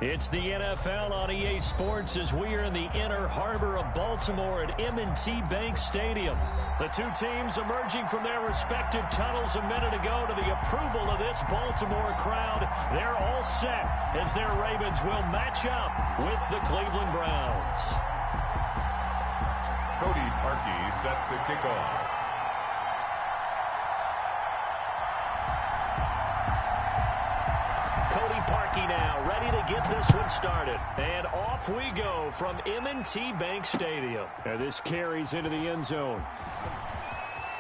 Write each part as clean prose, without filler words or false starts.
It's the NFL on EA Sports as we are in the inner harbor of Baltimore at M&T Bank Stadium. The two teams emerging from their respective tunnels a minute ago to the approval of this Baltimore crowd. They're all set as their Ravens will match up with the Cleveland Browns. Cody Parkey set to kick off. Cody Parkey now ready to get this one started. And off we go from M&T Bank Stadium. And this carries into the end zone.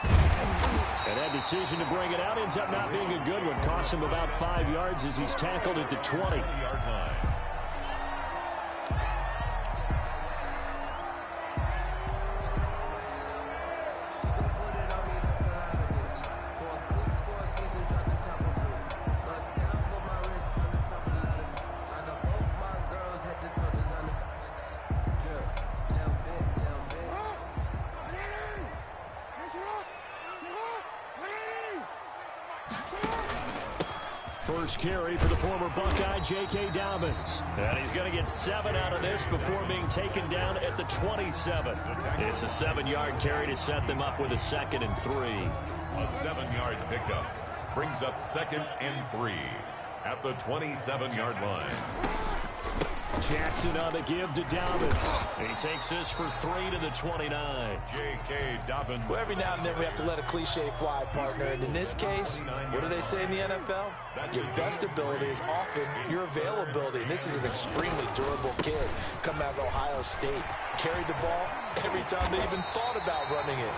And that decision to bring it out ends up not being a good one. Cost him about 5 yards as he's tackled at the 20-yard line. First carry for the former Buckeye, J.K. Dobbins. And he's going to get 7 out of this before being taken down at the 27. It's a 7-yard carry to set them up with a 2nd and 3. A 7-yard pickup brings up 2nd and 3 at the 27-yard line. Jackson on the give to Dobbins. He takes this for 3 to the 29. J.K. Dobbins. Well, every now and then we have to let a cliche fly, partner. And in this case, what do they say in the NFL? Your best ability is often your availability. And this is an extremely durable kid coming out of Ohio State. Carried the ball every time they even thought about running it.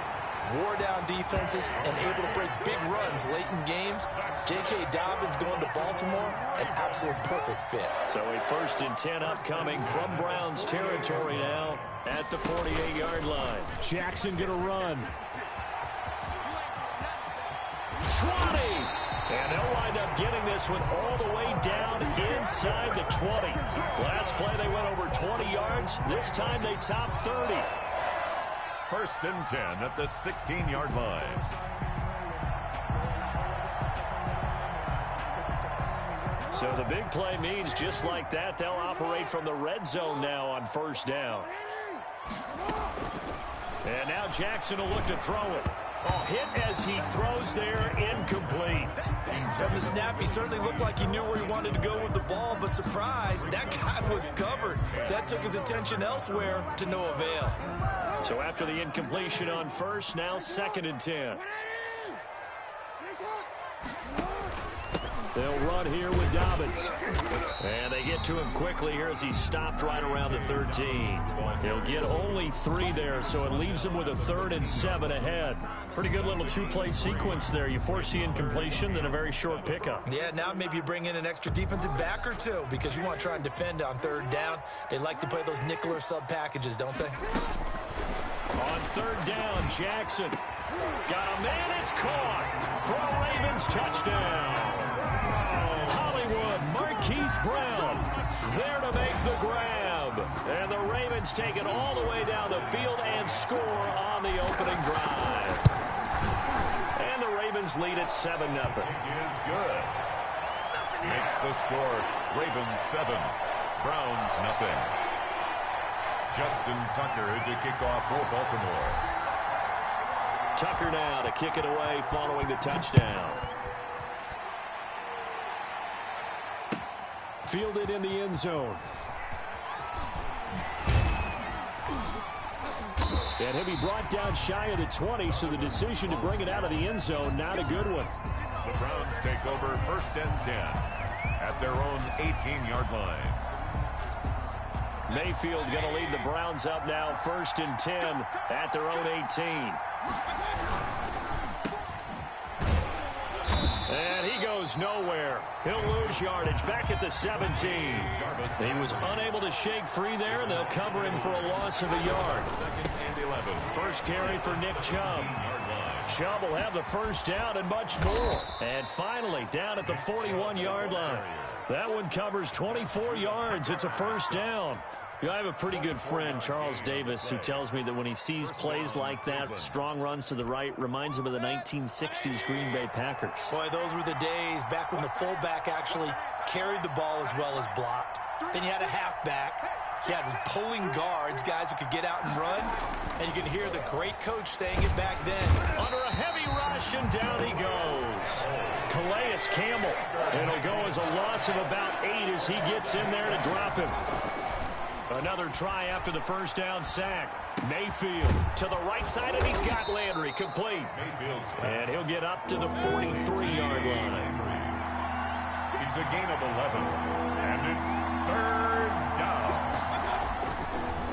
Wore down defenses and able to break big runs late in games. J.K. Dobbins going to Baltimore, an absolute perfect fit. So a 1st and 10 upcoming from Browns territory now at the 48-yard line. Jackson going to run. 20! And they'll wind up getting this one all the way down inside the 20. Last play they went over 20 yards. This time they topped 30. 1st and 10 at the 16-yard line. So the big play means just like that, they'll operate from the red zone now on 1st down. And now Jackson will look to throw it. Oh, hit as he throws there, incomplete. From the snap, he certainly looked like he knew where he wanted to go with the ball, but surprise, that guy was covered. So that took his attention elsewhere to no avail. So after the incompletion on 1st, now 2nd and 10. They'll run here with Dobbins. And they get to him quickly here as he's stopped right around the 13. He'll get only 3 there, so it leaves him with a 3rd and 7 ahead. Pretty good little 2-play sequence there. You force the incompletion, then a very short pickup. Yeah, now maybe you bring in an extra defensive back or 2 because you want to try and defend on 3rd down. They like to play those nickel or sub packages, don't they? On 3rd down, Jackson. Got a man, it's caught for a Ravens touchdown. Hollywood, Marquise Brown there to make the grab. And the Ravens take it all the way down the field and score on the opening drive. And the Ravens lead at 7-0. Is good. Makes the score Ravens 7, Browns nothing. Justin Tucker to kick off for Baltimore. Tucker now to kick it away following the touchdown. Fielded in the end zone. And he'll be brought down shy of the 20, so the decision to bring it out of the end zone, not a good one. The Browns take over 1st and 10 at their own 18-yard line. Mayfield going to lead the Browns up now 1st and 10 at their own 18. And he goes nowhere. He'll lose yardage back at the 17. He was unable to shake free there, and they'll cover him for a loss of a yard. 2nd and 11. First carry for Nick Chubb. Chubb will have the 1st down and much more. And finally, down at the 41-yard line. That one covers 24 yards. It's a 1st down. You know, I have a pretty good friend, Charles Davis, who tells me that when he sees plays like that, strong runs to the right, reminds him of the 1960s Green Bay Packers. Boy, those were the days back when the fullback actually carried the ball as well as blocked. Then you had a halfback. You had pulling guards, guys who could get out and run. And you can hear the great coach saying it back then. Under a heavy rush, and down he goes. Calais Campbell. It'll go as a loss of about 8 as he gets in there to drop him. Another try after the first down sack. Mayfield to the right side, and he's got Landry complete. And he'll get up to the 43-yard line. It's a gain of 11, and it's third down.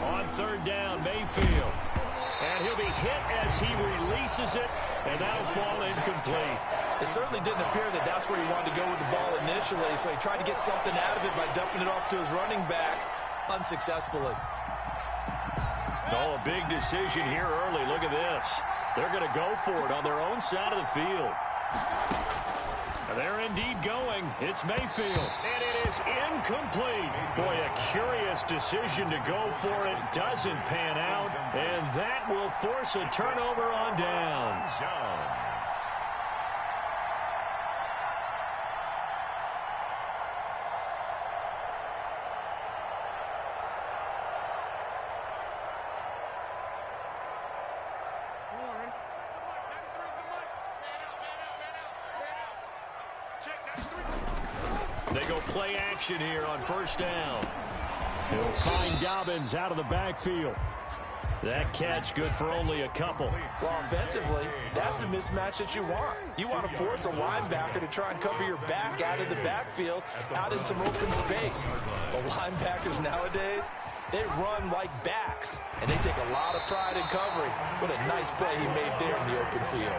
On third down, Mayfield. And he'll be hit as he releases it, and that'll fall incomplete. It certainly didn't appear that that's where he wanted to go with the ball initially, so he tried to get something out of it by dumping it off to his running back unsuccessfully. Oh, a big decision here early. Look at this. They're going to go for it on their own side of the field. And they're indeed going. It's Mayfield. And it is incomplete. Boy, a curious decision to go for it. Doesn't pan out. And that will force a turnover on downs. They go play action here on first down. He'll find Dobbins out of the backfield. That catch good for only a couple. Well, offensively, that's the mismatch that you want. You want to force a linebacker to try and cover your back out of the backfield, out in some open space. The linebackers nowadays, they run like backs, and they take a lot of pride in covering. What a nice play he made there in the open field.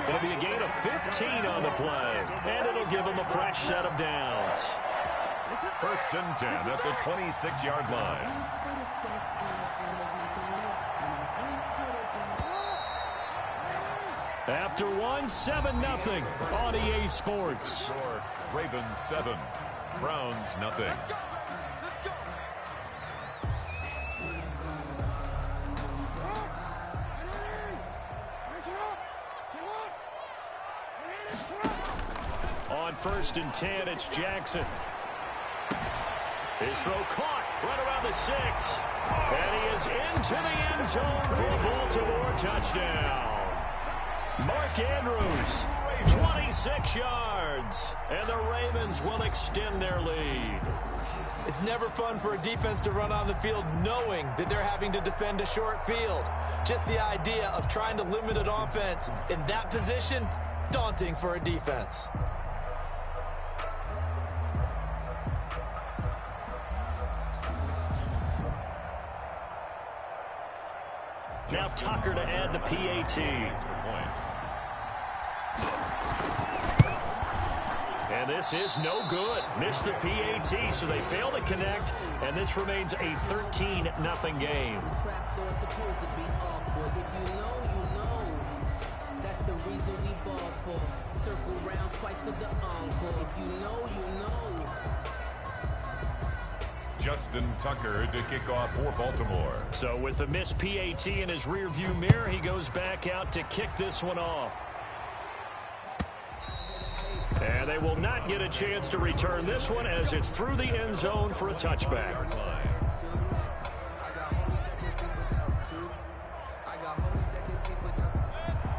It'll be a gain of 15 on the play, and it'll give him a fresh set of downs. First and 10 at the 26-yard line. After one, 7-0 on EA Sports. Ravens 7, Browns nothing. On first and 10, it's Jackson. His throw caught right around the 6. And he is into the end zone for a Baltimore touchdown. Mark Andrews, 26 yards. And the Ravens will extend their lead. It's never fun for a defense to run on the field knowing that they're having to defend a short field. Just the idea of trying to limit an offense in that position, daunting for a defense. Now Tucker to add the PAT. And this is no good. Missed the PAT, so they fail to connect, and this remains a 13-0 game. That's the reason we ball for. Circle round twice for the encore. If you know, you know. Justin Tucker to kick off for Baltimore. So with the missed PAT in his rearview mirror, he goes back out to kick this one off. And they will not get a chance to return this one as it's through the end zone for a touchback.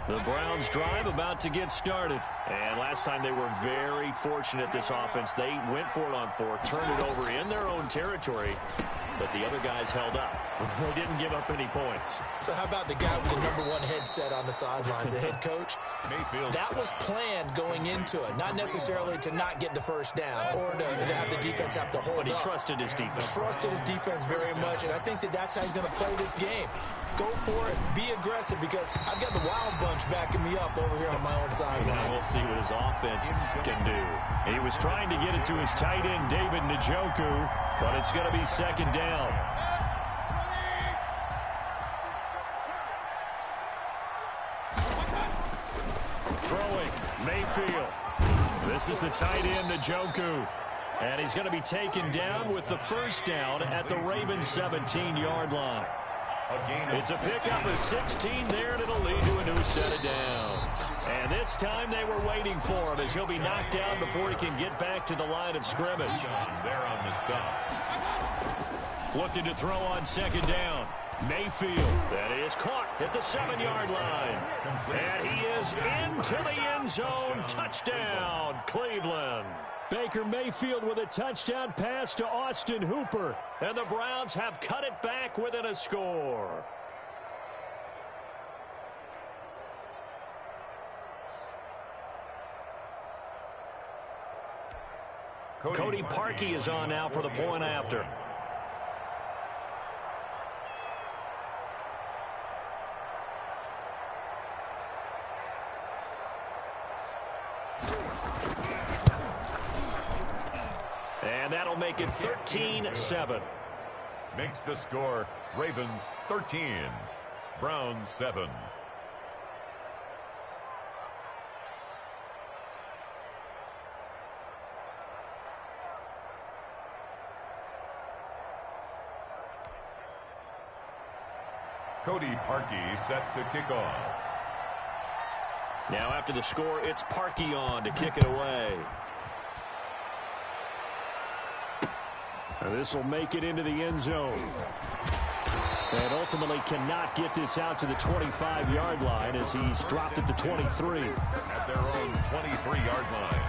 The Browns drive about to get started. And last time they were very fortunate, this offense. They went for it on 4, turned it over in their own territory, but the other guys held up. They didn't give up any points. So how about the guy with the #1 headset on the sidelines, the head coach? That was planned going into it, not necessarily to not get the first down or to have the defense have to hold up. But he trusted his defense. Trusted his defense very much, and I think that that's how he's going to play this game. Go for it. Be aggressive, because I've got the Wild Bunch backing me up over here on my own sideline. We'll see what his offense can do. He was trying to get it to his tight end, David Njoku, but it's going to be second down. Throwing, Mayfield. This is the tight end, Njoku. And he's going to be taken down with the first down at the Ravens 17-yard line. It's a pickup of 16 there, and it'll lead to a new set of downs. And this time they were waiting for him as he'll be knocked down before he can get back to the line of scrimmage. There on the stop. Looking to throw on second down. Mayfield, that is caught at the 7-yard line. And he is into the end zone. Touchdown, Cleveland. Baker Mayfield with a touchdown pass to Austin Hooper. And the Browns have cut it back within a score. Cody Parkey is on now for the point after. And that'll make it 13-7. Makes the score Ravens 13, Browns 7. Cody Parkey set to kick off. Now after the score, it's Parkey on to kick it away. This will make it into the end zone. And ultimately cannot get this out to the 25-yard line as he's dropped at the 23. At their own 23-yard line.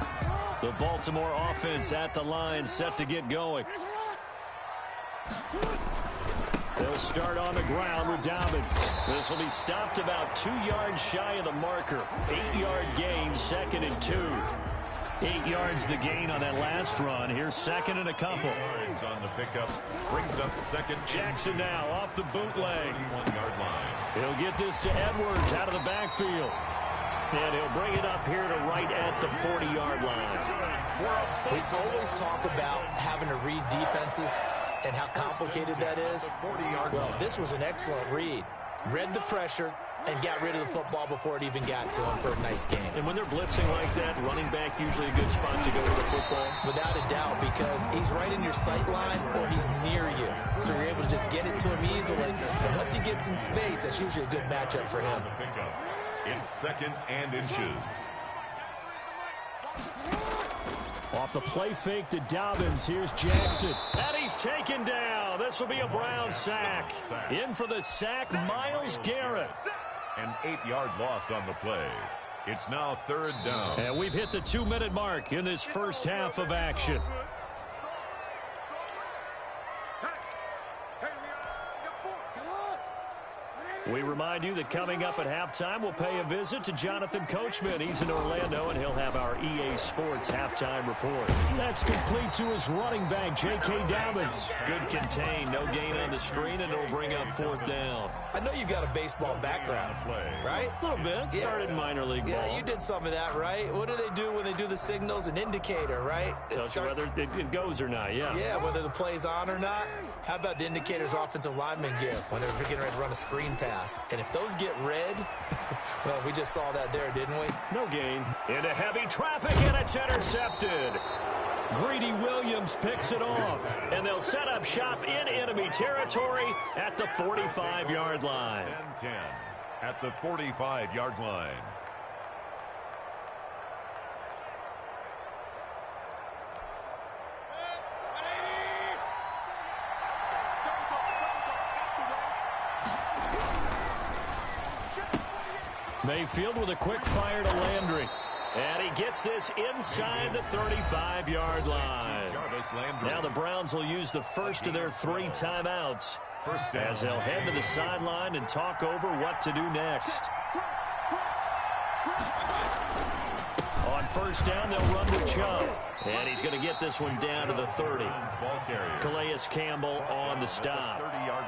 The Baltimore offense at the line, set to get going. They'll start on the ground with Dobbins. This will be stopped about 2 yards shy of the marker. 8-yard gain, 2nd and 2. 8 yards the gain on that last run. Here's 2nd and a couple. 8 yards on the pickup. Brings up 2nd. Jackson now off the bootleg. 1-yard line. He'll get this to Edwards out of the backfield. And he'll bring it up here to right at the 40-yard line. We always talk about having to read defenses and how complicated that is. Well, this was an excellent read. Read the pressure and got rid of the football before it even got to him for a nice game. And when they're blitzing like that, running back usually a good spot to go with the football. Without a doubt, because he's right in your sight line or he's near you. So you're able to just get it to him easily. And once he gets in space, that's usually a good matchup for him. It's 2nd and inches. Off the play fake to Dobbins. Here's Jackson. And he's taken down. This will be a Brown sack. In for the sack, Myles Garrett. An 8-yard loss on the play. It's now 3rd down. And we've hit the 2-minute mark in this first half of action. We remind you that coming up at halftime, we'll pay a visit to Jonathan Coachman. He's in Orlando, and he'll have our EA Sports halftime report. That's complete to his running back, J.K. Dobbins. Good contain, no gain on the screen, and it'll bring up 4th down. I know you got a baseball background, right? A little bit. Started in minor league ball. Yeah, you did some of that, right? What do they do when they do the signals? An indicator, right? Tells you whether it goes or not, yeah. Yeah, whether the play's on or not. How about the indicators offensive linemen give when they're getting ready to run a screen pass? And if those get red, well, we just saw that there, didn't we? No gain. Into heavy traffic, and it's intercepted. Greedy Williams picks it off, and they'll set up shop in enemy territory at the 45-yard line. 10 at the 45-yard line. Mayfield with a quick fire to Landry. And he gets this inside the 35-yard line. Now the Browns will use the first of their 3 timeouts as they'll head to the sideline and talk over what to do next. On first down, they'll run with Chubb. And he's going to get this one down to the 30. Calais Campbell on the stop.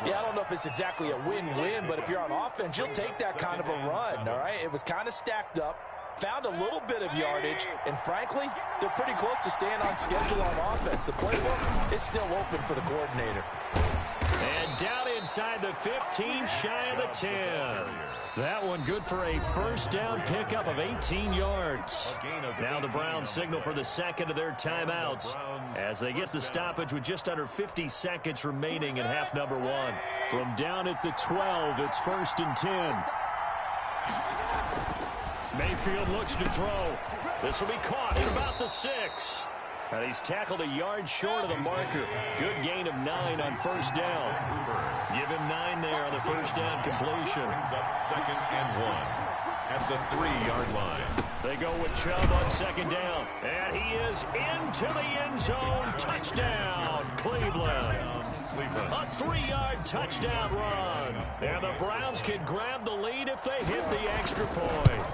Yeah, I don't know if it's exactly a win-win, but if you're on offense, you'll take that kind of a run, all right? It was kind of stacked up, found a little bit of yardage, and frankly, they're pretty close to staying on schedule on offense. The playbook is still open for the coordinator. And down in inside the 15, shy of the 10. That one good for a first down pickup of 18 yards. Now the Browns signal for the second of their timeouts as they get the stoppage with just under 50 seconds remaining in half number one. From down at the 12, it's 1st and 10. Mayfield looks to throw. This will be caught at about the 6. And he's tackled a yard short of the marker. Good gain of 9 on first down. Give him 9 there on the first down completion. Brings up 2nd and 1 at the 3-yard line. They go with Chubb on 2nd down. And he is into the end zone. Touchdown, Cleveland. A 3-yard touchdown run. And the Browns can grab the lead if they hit the extra point.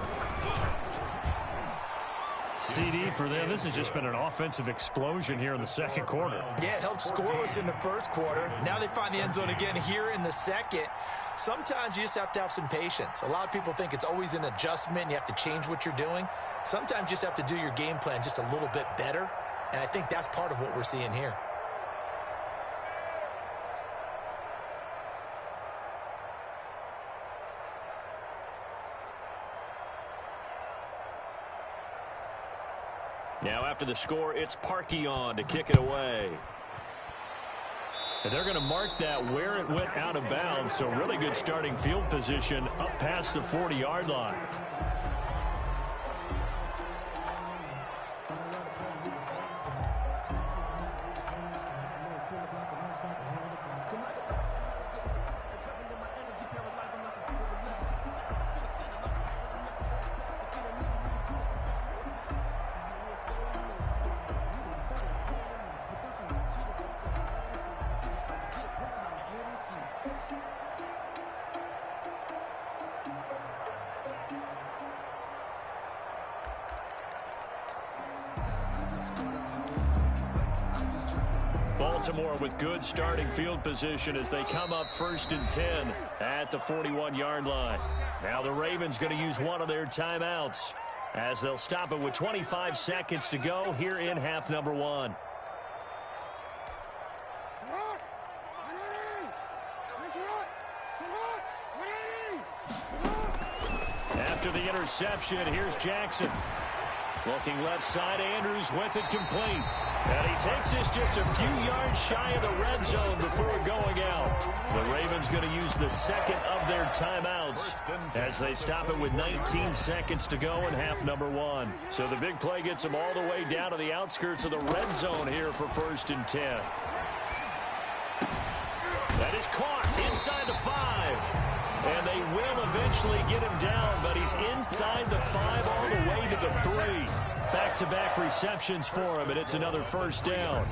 CD for them. This has just been an offensive explosion here in the second quarter. Yeah, held scoreless in the first quarter. Now they find the end zone again here in the second. Sometimes you just have to have some patience. A lot of people think it's always an adjustment. You have to change what you're doing. Sometimes you just have to do your game plan just a little bit better. And I think that's part of what we're seeing here. Now after the score, it's Parkey on to kick it away. And they're going to mark that where it went out of bounds, so really good starting field position up past the 40-yard line. Baltimore with good starting field position as they come up 1st and 10 at the 41-yard line. Now the Ravens going to use one of their timeouts as they'll stop it with 25 seconds to go here in half number one. After the interception, here's Jackson. Looking left side, Andrews with it complete. And he takes this just a few yards shy of the red zone before going out. The Ravens going to use the second of their timeouts as they stop it with 19 seconds to go in half number one. So the big play gets them all the way down to the outskirts of the red zone here for 1st and 10. That is caught inside the 5. And they will eventually get him down, but he's inside the 5 all the way to the 3. Back-to-back receptions for him, and it's another first down.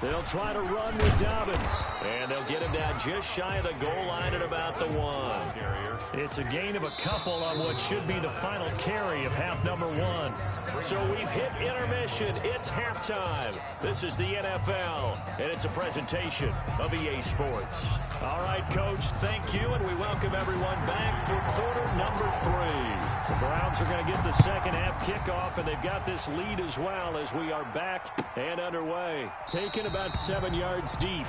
They'll try to run with Dobbins, and they'll get him down just shy of the goal line at about the 1. It's a gain of a couple on what should be the final carry of half number one. So we've hit intermission. It's halftime. This is the NFL, and it's a presentation of EA Sports. All right, Coach, thank you, and we welcome everyone back for quarter number 3. The Browns are going to get the second half kickoff, and they've got this lead as well as we are back and underway. Taken about 7 yards deep.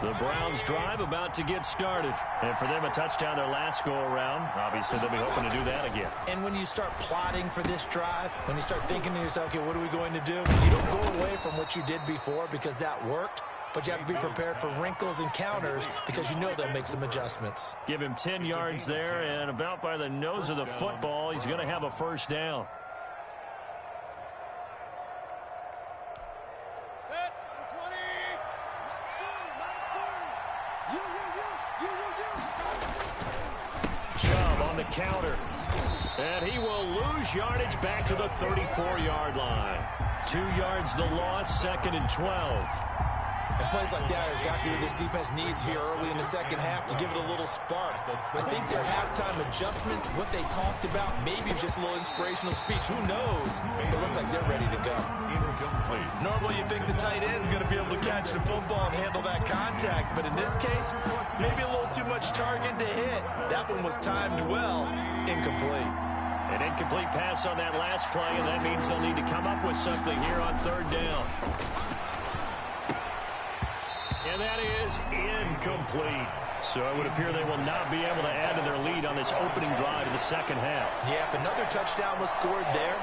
The Browns drive about to get started. And for them, a touchdown their last go-around. Obviously, they'll be hoping to do that again. And when you start plotting for this drive, when you start thinking to yourself, okay, what are we going to do? You don't go away from what you did before because that worked. But you have to be prepared for wrinkles and counters because you know they'll make some adjustments. Give him 10 yards there, and about by the nose of the football, he's going to have a first down. Chubb on the counter. And he will lose yardage back to the 34-yard line. 2 yards the loss, 2nd and 12. And plays like that are exactly what this defense needs here early in the second half to give it a little spark. I think their halftime adjustments, what they talked about, maybe it was just a little inspirational speech. Who knows? But it looks like they're ready to go. Normally, you think the tight end's going to be able to catch the football and handle that contact. But in this case, maybe a little too much target to hit. That one was timed well. Incomplete. An incomplete pass on that last play, and that means they'll need to come up with something here on third down. And that is incomplete. So it would appear they will not be able to add to their lead on this opening drive of the second half. Yeah, if another touchdown was scored there,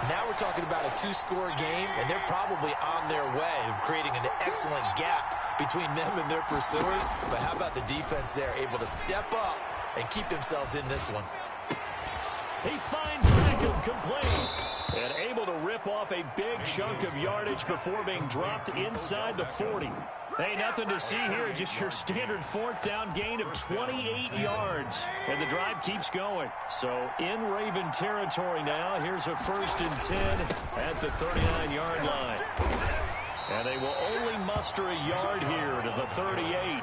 now we're talking about a two-score game, and they're probably on their way of creating an excellent gap between them and their pursuers. But how about the defense there, able to step up and keep themselves in this one? He finds Beckham complete and able to rip off a big chunk of yardage before being dropped inside the 40. Hey, nothing to see here, just your standard fourth down gain of 28 yards. And the drive keeps going. So in Raven territory now, here's a 1st and 10 at the 39-yard line. And they will only muster a yard here to the 38.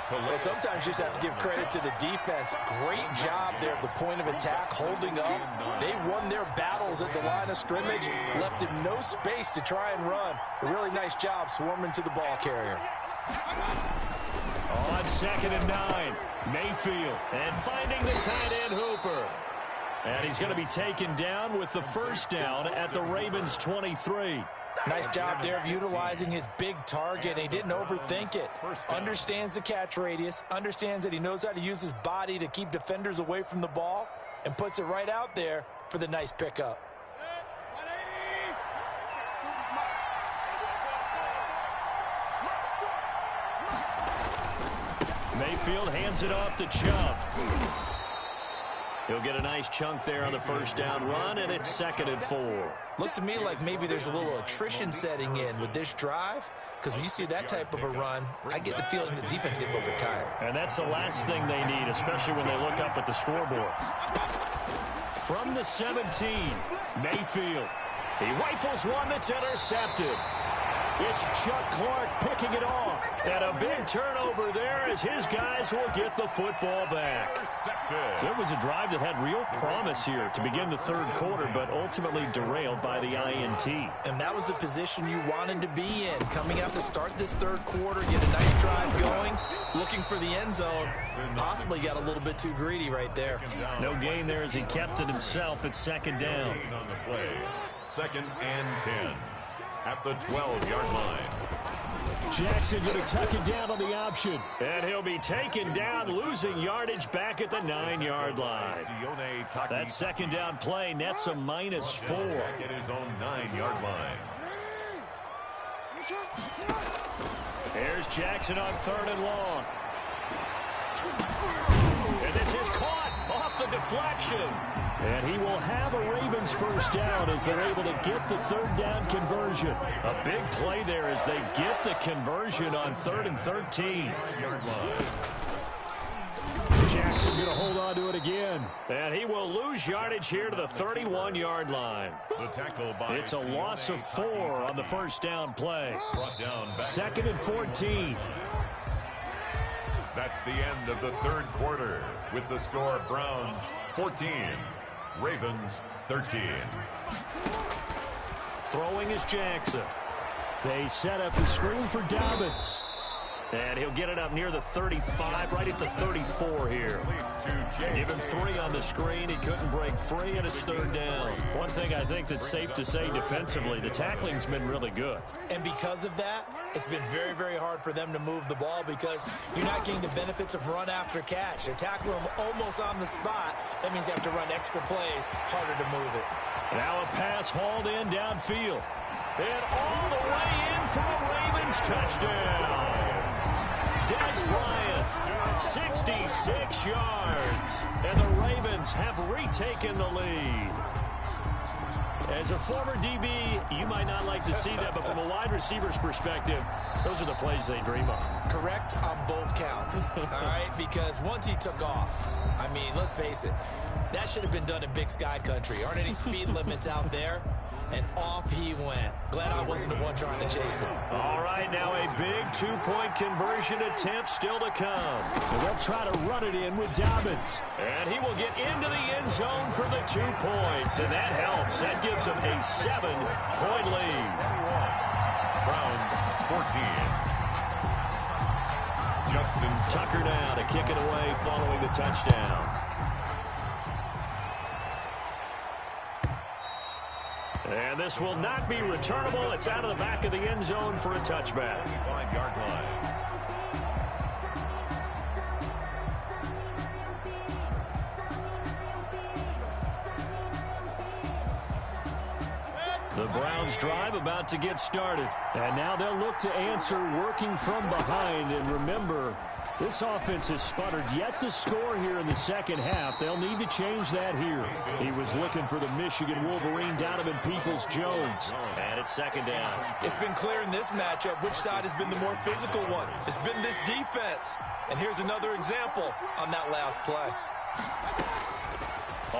Well, sometimes you just have to give credit to the defense. Great job there at the point of attack, holding up. They won their battles at the line of scrimmage, left him no space to try and run. A really nice job swarming to the ball carrier. On 2nd and 9, Mayfield, and finding the tight end Hooper. And he's going to be taken down with the 1st down at the Ravens' 23. Nice job there of utilizing his big target. He didn't overthink it. Understands the catch radius. Understands that he knows how to use his body to keep defenders away from the ball. And puts it right out there for the nice pickup. Mayfield hands it off to Chubb. He'll get a nice chunk there on the 1st down run, and it's 2nd and 4. Looks to me like maybe there's a little attrition setting in with this drive, because when you see that type of a run, I get the feeling the defense gets a little bit tired. And that's the last thing they need, especially when they look up at the scoreboard. From the 17, Mayfield. He rifles one that's intercepted. It's Chuck Clark picking it off. And a big turnover there as his guys will get the football back. So it was a drive that had real promise here to begin the 3rd quarter, but ultimately derailed by the INT. And that was the position you wanted to be in. Coming out to start this 3rd quarter, get a nice drive going, looking for the end zone. Possibly got a little bit too greedy right there. No gain there as he kept it himself at 2nd down. On the play, 2nd and 10. At the 12-yard line. Jackson going to tuck it down on the option. And he'll be taken down, losing yardage back at the 9-yard line. That 2nd down play nets a -4. At his own 9-yard line. Here's Jackson on 3rd and long. And this is caught off the deflection. And he will have a Ravens 1st down as they're able to get the 3rd down conversion. A big play there as they get the conversion on 3rd and 13. Jackson going to hold on to it again. And he will lose yardage here to the 31-yard line. It's a loss of 4 on the 1st down play. 2nd and 14. That's the end of the 3rd quarter with the score Browns 14. Ravens 13. Throwing is Jackson. They set up the screen for Dobbins. And he'll get it up near the 35, right at the 34 here. Give him 3 on the screen. He couldn't break free, and it's 3rd down. One thing I think that's safe to say defensively, the tackling's been really good. And because of that, it's been very, very hard for them to move the ball because you're not getting the benefits of run after catch. They tackle them almost on the spot. That means they have to run extra plays, harder to move it. Now a pass hauled in downfield. And all the way in for a Ravens touchdown. Des Bryant, 66 yards. And the Ravens have retaken the lead. As a former DB, you might not like to see that, but from a wide receiver's perspective, those are the plays they dream of. Correct on both counts, all right? Because once he took off, I mean, let's face it, that should have been done in Big Sky country. Aren't any speed limits out there? And off he went. Glad I wasn't the one trying to chase it. All right, now a big two-point conversion attempt still to come. And they'll try to run it in with Dobbins. And he will get into the end zone for the 2 points, and that helps. That gives them a 7-point lead. Browns 14. Justin Tucker now to kick it away following the touchdown. And this will not be returnable. It's out of the back of the end zone for a touchback. 25-yard line. The Browns drive about to get started. And now they'll look to answer working from behind. And remember, this offense has sputtered yet to score here in the second half. They'll need to change that here. He was looking for the Michigan Wolverine, Donovan Peoples-Jones. And it's second down. It's been clear in this matchup which side has been the more physical one. It's been this defense. And here's another example on that last play.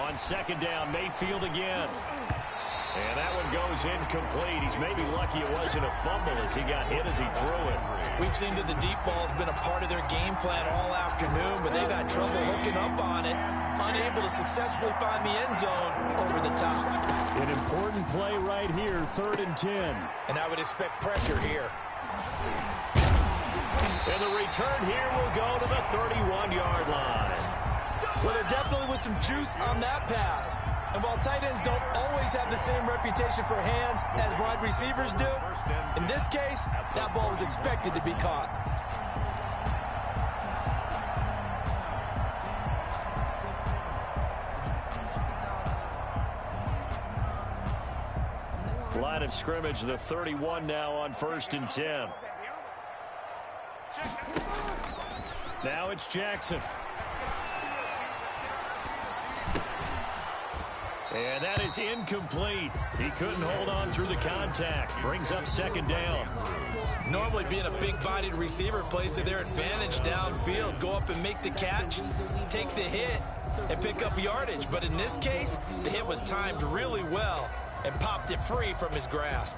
On second down, Mayfield again. And that one goes incomplete. He's maybe lucky it wasn't a fumble as he got hit as he threw it. We've seen that the deep ball has been a part of their game plan all afternoon, but they've had trouble hooking up on it, unable to successfully find the end zone over the top. An important play right here, 3rd and 10. And I would expect pressure here. And the return here will go to the 31-yard line. Well, there definitely was some juice on that pass. And while tight ends don't always have the same reputation for hands as wide receivers do, in this case, that ball was expected to be caught. Line of scrimmage, the 31 now on 1st and 10. Now it's Jackson. And that is incomplete. He couldn't hold on through the contact. Brings up second down. Normally being a big-bodied receiver plays to their advantage downfield. Go up and make the catch, take the hit, and pick up yardage. But in this case, the hit was timed really well and popped it free from his grasp.